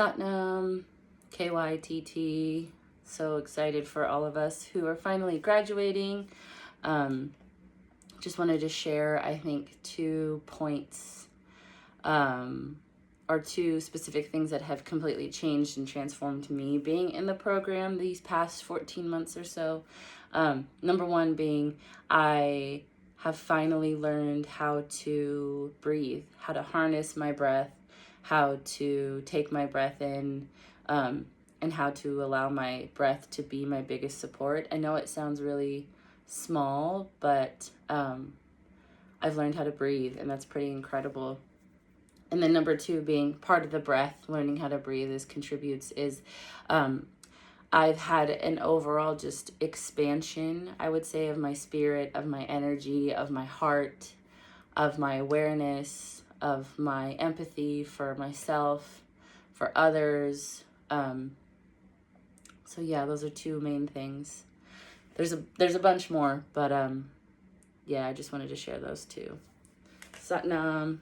Satnam, KYTT. So excited for all of us who are finally graduating. Just wanted to share, I think, 2 points or 2 specific things that have completely changed and transformed me being in the program these past 14 months or so. Number 1 being, I have finally learned how to breathe, how to harness my breath, how to take my breath in, and how to allow my breath to be my biggest support. I know it sounds really small, but I've learned how to breathe, and that's pretty incredible. And then number 2 being part of the breath, learning how to breathe is I've had an overall just expansion, I would say, of my spirit, of my energy, of my heart, of my awareness, of my empathy for myself, for others. So yeah, those are 2 main things. There's a bunch more, but yeah, I just wanted to share those 2. Satnam.